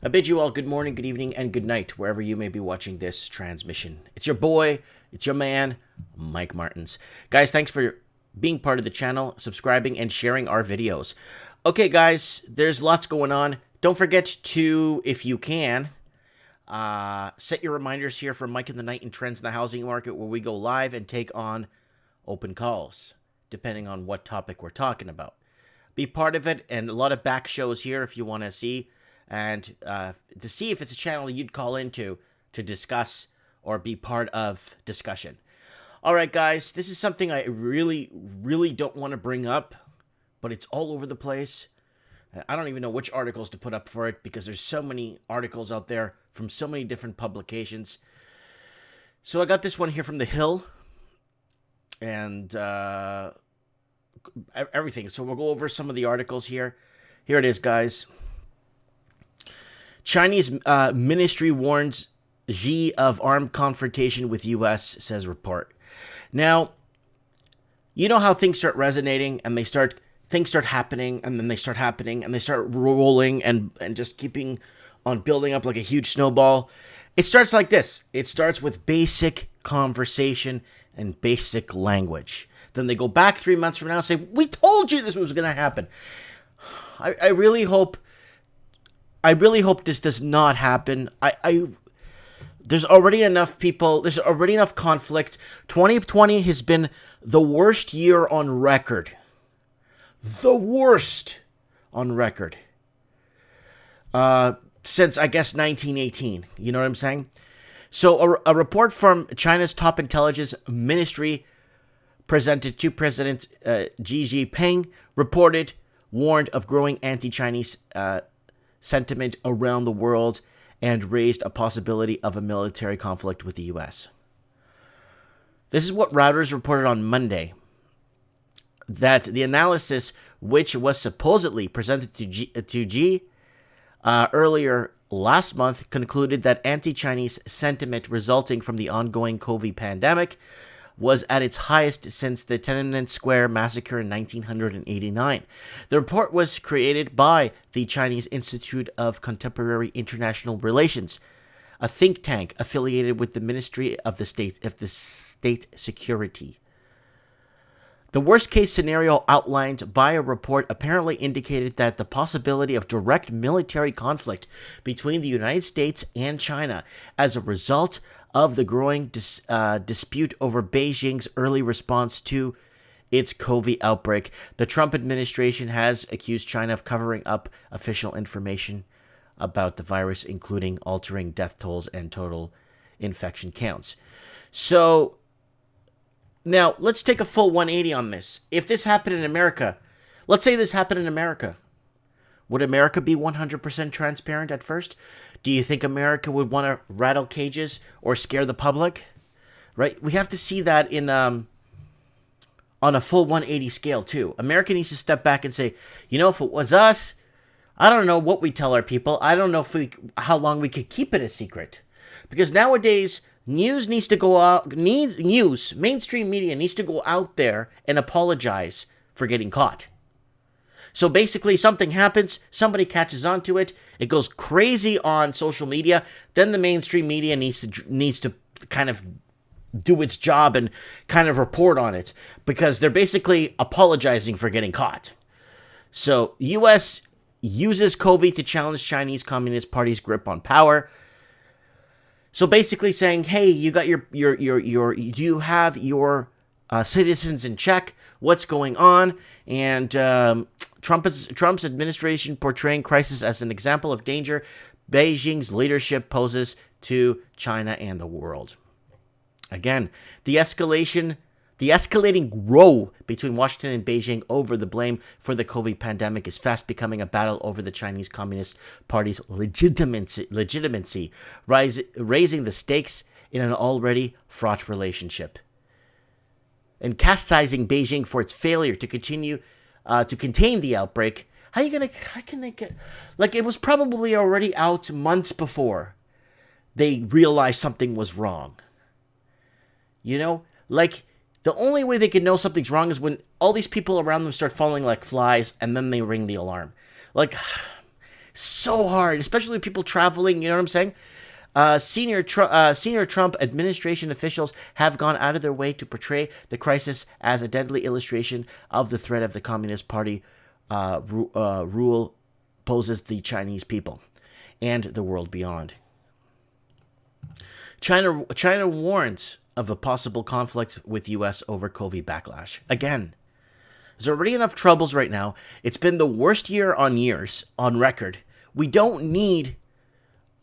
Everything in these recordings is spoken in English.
I bid you all good morning, good evening, and good night, wherever you may be watching this transmission. It's your boy, it's your man, Mike Martins. Guys, thanks for being part of the channel, subscribing, and sharing our videos. Okay, guys, there's lots going on. Don't forget to, if you can, set your reminders here for Mike in the Night and Trends in the Housing Market, where we go live and take on open calls, depending on what topic we're talking about. Be part of it, and a lot of back shows here if you want to see, and to see if it's a channel you'd call into to discuss or be part of discussion. All right, guys, this is something I really don't want to bring up, but it's all over the place. I don't even know which articles to put up for it because there's so many articles out there from so many different publications. So I got this one here from The Hill and everything. So we'll go over some of the articles here. Here it is, guys. Chinese ministry warns Xi of armed confrontation with U.S., says report. Now, you know how things start resonating and things start happening, and then they start happening, and they start rolling and just keeping on building up like a huge snowball. It starts like this. It starts with basic conversation and basic language. Then they go back 3 months from now and say, we told you this was going to happen. I really hope this does not happen. There's already enough people. There's already enough conflict. 2020 has been the worst year on record. The worst on record. Since, I guess, 1918. You know what I'm saying? So a report from China's top intelligence ministry presented to President Xi Jinping warned of growing anti-Chinese sentiment around the world and raised a possibility of a military conflict with the U.S. This is what Reuters reported on Monday, that the analysis, which was supposedly presented to Xi earlier last month, concluded that anti-Chinese sentiment resulting from the ongoing COVID pandemic was at its highest since the Tiananmen Square massacre in 1989. The report was created by the Chinese Institute of Contemporary International Relations, a think tank affiliated with the Ministry of the State Security. The worst-case scenario outlined by a report apparently indicated that the possibility of direct military conflict between the United States and China as a result of the growing dispute over Beijing's early response to its COVID outbreak. The Trump administration has accused China of covering up official information about the virus, including altering death tolls and total infection counts. So, now, let's take a full 180 on this. If this happened in America, let's say this happened in America, would America be 100% transparent at first? Do you think America would want to rattle cages or scare the public? Right? We have to see that in on a full 180 scale too. America needs to step back and say, you know, if it was us, I don't know what we tell our people. I don't know how long we could keep it a secret. Because nowadays, news needs to go out. Mainstream media needs to go out there and apologize for getting caught. So basically, something happens, somebody catches on to it, it goes crazy on social media, then the mainstream media needs to kind of do its job and kind of report on it, because they're basically apologizing for getting caught. So, U.S. uses COVID to challenge Chinese Communist Party's grip on power. So basically saying, hey, you got you have your citizens in check. What's going on? And Trump's administration portraying crisis as an example of danger Beijing's leadership poses to China and the world. Again, the escalating row between Washington and Beijing over the blame for the COVID pandemic is fast becoming a battle over the Chinese Communist Party's legitimacy, raising the stakes in an already fraught relationship. And chastising Beijing for its failure to continue to contain the outbreak. How can they get, like, it was probably already out months before they realized something was wrong. You know, like, the only way they can know something's wrong is when all these people around them start falling like flies, and then they ring the alarm. Like, So hard, especially people traveling, you know what I'm saying? Senior Trump administration officials have gone out of their way to portray the crisis as a deadly illustration of the threat of the Communist Party rule poses the Chinese people and the world beyond. China warns of a possible conflict with U.S. over COVID backlash. Again, there's already enough troubles right now. It's been the worst year on years on record. We don't need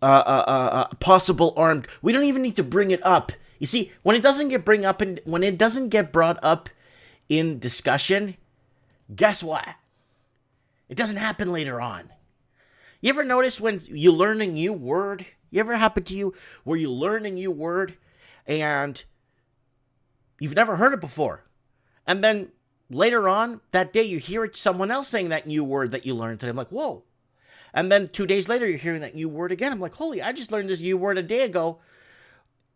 possible armed. We don't even need to bring it up. You see, when it doesn't get brought up in discussion, guess what? It doesn't happen later on. You ever notice when you learn a new word? You ever happen to you where you learn a new word and you've never heard it before, and then later on that day you hear someone else saying that new word that you learned, and I'm like, whoa. And then 2 days later, you're hearing that new word again. I'm like, holy, I just learned this new word a day ago,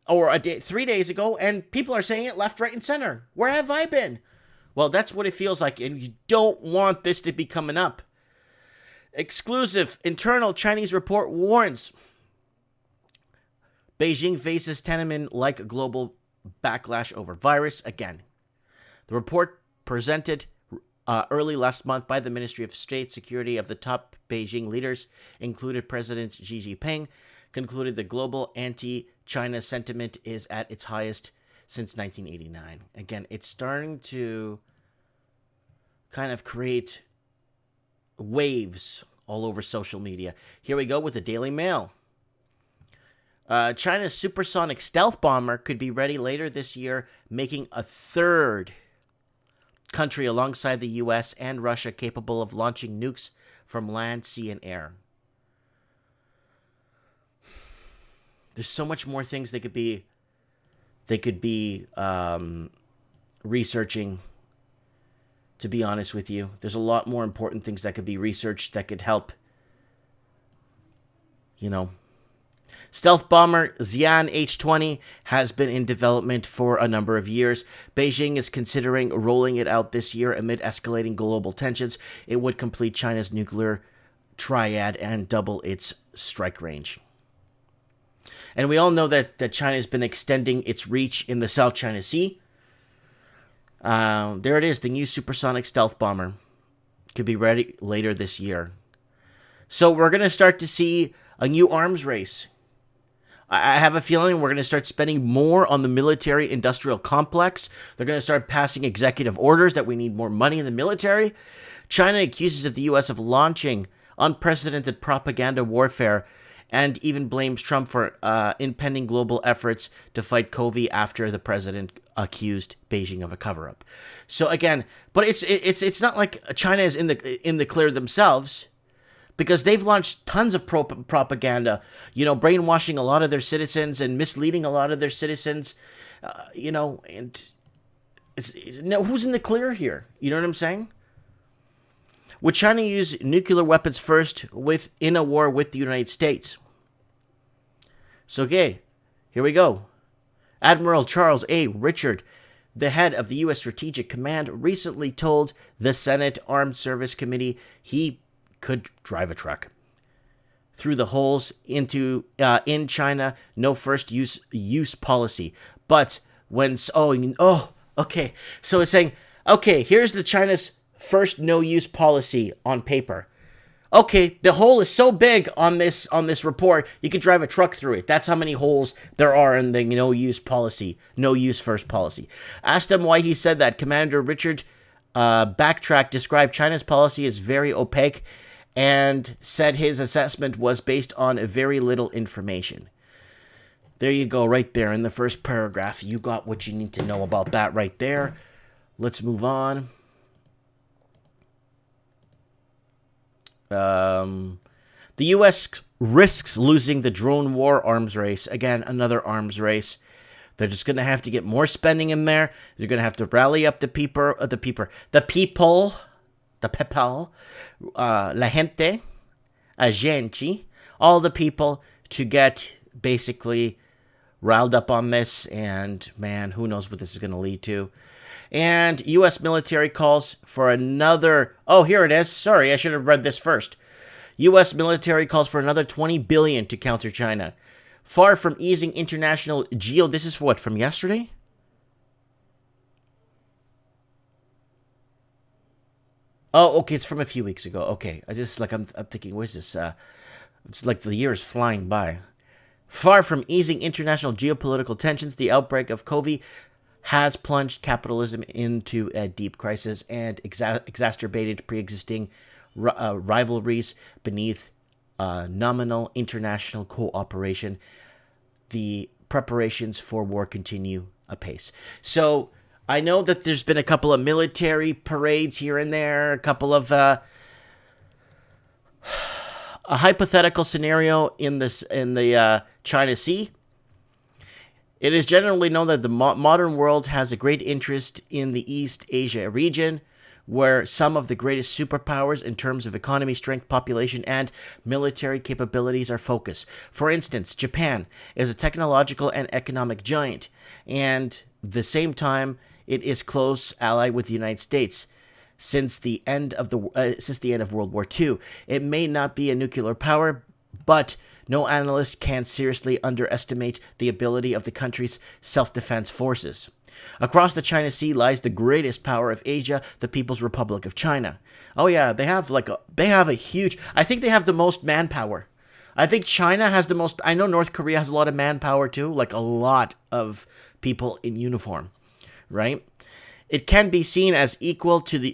or 3 days ago, and people are saying it left, right, and center. Where have I been? Well, that's what it feels like, and you don't want this to be coming up. Exclusive internal Chinese report warns Beijing faces Tiananmen-like global backlash over virus again. The report presented early last month by the Ministry of State Security of the top Beijing leaders, included President Xi Jinping, concluded the global anti-China sentiment is at its highest since 1989. Again, it's starting to kind of create waves all over social media. Here we go with the Daily Mail. China's supersonic stealth bomber could be ready later this year, making a third country alongside the U.S. and Russia capable of launching nukes from land, sea, and air. There's so much more things they could be researching. To be honest with you, there's a lot more important things that could be researched that could help. Stealth bomber Xi'an H-20 has been in development for a number of years. Beijing is considering rolling it out this year amid escalating global tensions. It would complete China's nuclear triad and double its strike range. And we all know that China has been extending its reach in the South China Sea. There it is, the new supersonic stealth bomber. Could be ready later this year. So we're going to start to see a new arms race. I have a feeling we're going to start spending more on the military-industrial complex. They're going to start passing executive orders that we need more money in the military. China accuses the U.S. of launching unprecedented propaganda warfare and even blames Trump for impending global efforts to fight COVID after the president accused Beijing of a cover-up. So again, but it's not like China is in the clear themselves, because they've launched tons of propaganda, brainwashing a lot of their citizens and misleading a lot of their citizens, and who's in the clear here? You know what I'm saying? Would China use nuclear weapons first in a war with the United States? So, okay, here we go. Admiral Charles A. Richard, the head of the U.S. Strategic Command, recently told the Senate Armed Service Committee he could drive a truck through the holes in China. No first use policy. But when okay, so it's saying, okay, here's the China's first no use policy on paper. Okay, the hole is so big on this report, you could drive a truck through it. That's how many holes there are in the no use policy, no use first policy. Asked him why he said that, Commander Richard backtracked, described China's policy as very opaque, and said his assessment was based on very little information. There you go, right there in the first paragraph. You got what you need to know about that right there. Let's move on. The U.S. risks losing the drone war arms race. Again, another arms race. They're just going to have to get more spending in there. They're going to have to rally up the people, la gente, all the people to get basically riled up on this. And man, who knows what this is going to lead to. And U.S. military calls for another... Oh, here it is. Sorry, I should have read this first. U.S. military calls for another $20 billion to counter China. Far from easing international geo... This is for what, from yesterday? Oh, okay, it's from a few weeks ago. Okay, I'm thinking, what is this? It's like the year is flying by. Far from easing international geopolitical tensions, the outbreak of COVID has plunged capitalism into a deep crisis and exacerbated pre-existing rivalries beneath nominal international cooperation. The preparations for war continue apace. So I know that there's been a couple of military parades here and there, a couple of a hypothetical scenario in the China Sea. It is generally known that the modern world has a great interest in the East Asia region, where some of the greatest superpowers in terms of economy, strength, population, and military capabilities are focused. For instance, Japan is a technological and economic giant, and at the same time, it is close ally with the United States. Since the end of World War II, it may not be a nuclear power, but no analyst can seriously underestimate the ability of the country's self-defense forces. Across the China Sea lies the greatest power of Asia, the People's Republic of China. Oh yeah, they have a huge... I think they have the most manpower. I think China has the most... I know North Korea has a lot of manpower too, like a lot of people in uniform, right? It can be seen as equal to the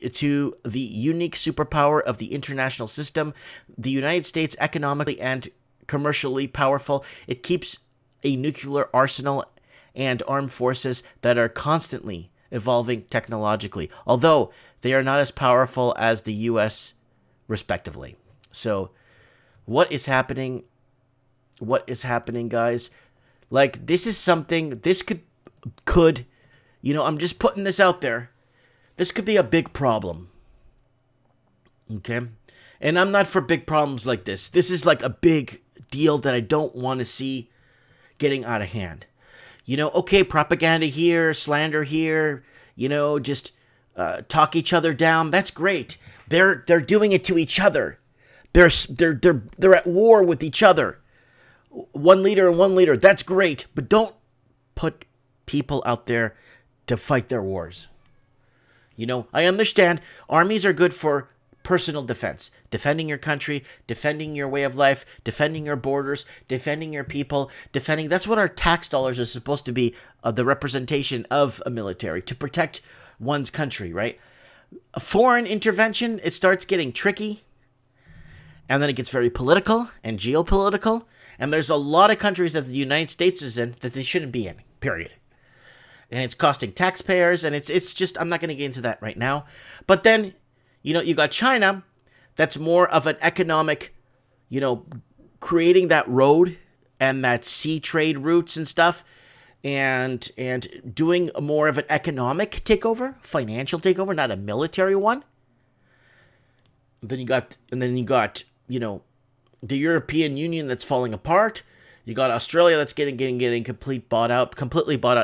unique superpower of the international system. The United States, economically and commercially powerful, it keeps a nuclear arsenal and armed forces that are constantly evolving technologically, although they are not as powerful as the U.S. respectively. So, what is happening? What is happening, guys? Like, this is something, this could, you know, I'm just putting this out there. This could be a big problem. Okay? And I'm not for big problems like this. This is like a big deal that I don't want to see getting out of hand. You know, okay, propaganda here, slander here, you know, just talk each other down. That's great. They're doing it to each other. They're at war with each other. One leader and one leader. That's great, but don't put people out there to fight their wars. You know, I understand armies are good for personal defense, defending your country, defending your way of life, defending your borders, defending your people, that's what our tax dollars are supposed to be, the representation of a military, to protect one's country, right? A foreign intervention, it starts getting tricky, and then it gets very political and geopolitical, and there's a lot of countries that the United States is in that they shouldn't be in, period. And it's costing taxpayers, and it's just, I'm not going to get into that right now. But then, you know, you got China, that's more of an economic, you know, creating that road and that sea trade routes and stuff, and doing more of an economic takeover, financial takeover, not a military one. Then you got, you know, the European Union that's falling apart. You got Australia that's getting completely bought out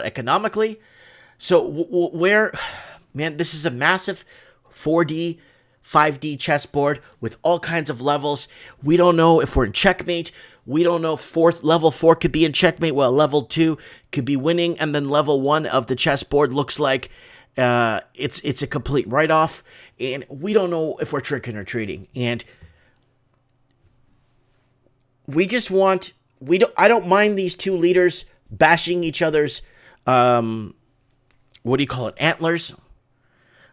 economically. So man, this is a massive 4D, 5D chessboard with all kinds of levels. We don't know if we're in checkmate. We don't know if level 4 could be in checkmate. Well, level 2 could be winning, and then level 1 of the chessboard looks like it's a complete write-off, and we don't know if we're tricking or treating. And we just want... I don't mind these two leaders bashing each other's, antlers,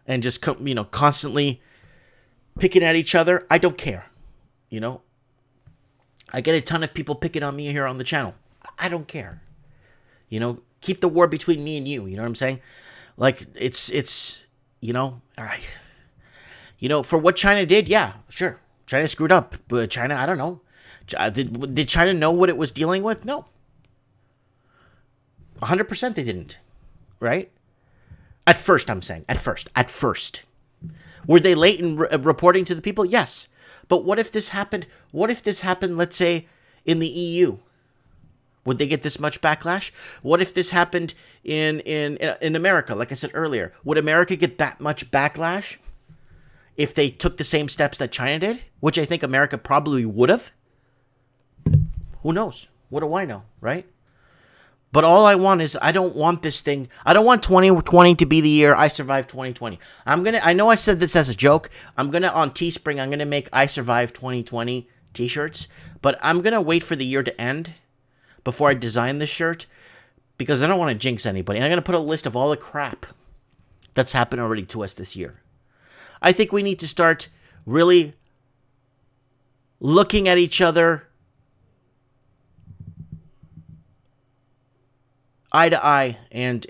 and just, you know, constantly picking at each other. I don't care, you know. I get a ton of people picking on me here on the channel. I don't care. You know, keep the war between me and you, you know what I'm saying? Like, it's you know, for what China did, yeah, sure. China screwed up, but China, I don't know. Did China know what it was dealing with? No. 100% they didn't. Right? At first, I'm saying. At first. Were they late in reporting to the people? Yes. But what if this happened? Let's say, in the EU? Would they get this much backlash? What if this happened in America? Like I said earlier, would America get that much backlash? if they took the same steps that China did, which I think America probably would have. Who knows? What do I know, right? But all I want is, I don't want this thing. I don't want 2020 to be the year I survived 2020. I know I said this as a joke. On Teespring, I'm going to make I Survived 2020 t-shirts. But I'm going to wait for the year to end before I design this shirt, because I don't want to jinx anybody. And I'm going to put a list of all the crap that's happened already to us this year. I think we need to start really looking at each other eye to eye, and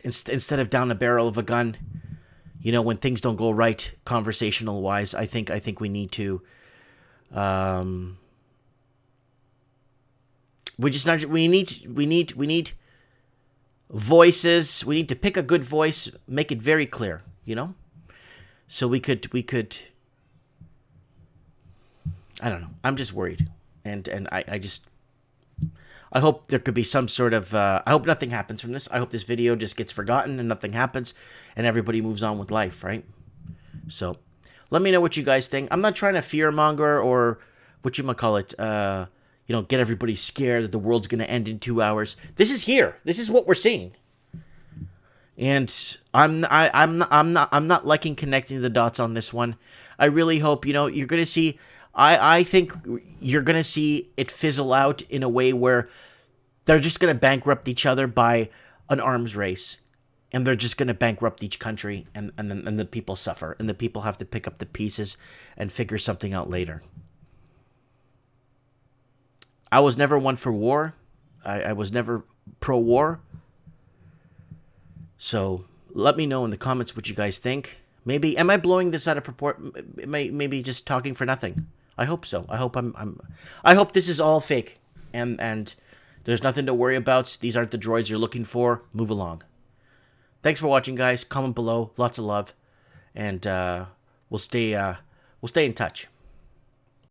instead of down the barrel of a gun, when things don't go right conversational wise. I think we need to we need voices. We need to pick a good voice, make it very clear, so we could I don't know. I'm just worried, and I hope there could be some sort of, I hope nothing happens from this. I hope this video just gets forgotten and nothing happens and everybody moves on with life, right? So, let me know what you guys think. I'm not trying to fearmonger or get everybody scared that the world's going to end in 2 hours. This is here. This is what we're seeing. And I'm not liking connecting the dots on this one. I really hope, you're going to see, I think you're going to see it fizzle out in a way where they're just going to bankrupt each other by an arms race. And they're just going to bankrupt each country, and the people suffer. And the people have to pick up the pieces and figure something out later. I was never one for war. I was never pro-war. So let me know in the comments what you guys think. Maybe, am I blowing this out of proportion? Maybe just talking for nothing. I hope so. I hope I hope this is all fake, and there's nothing to worry about. These aren't the droids you're looking for. Move along. Thanks for watching, guys. Comment below. Lots of love, and we'll stay in touch.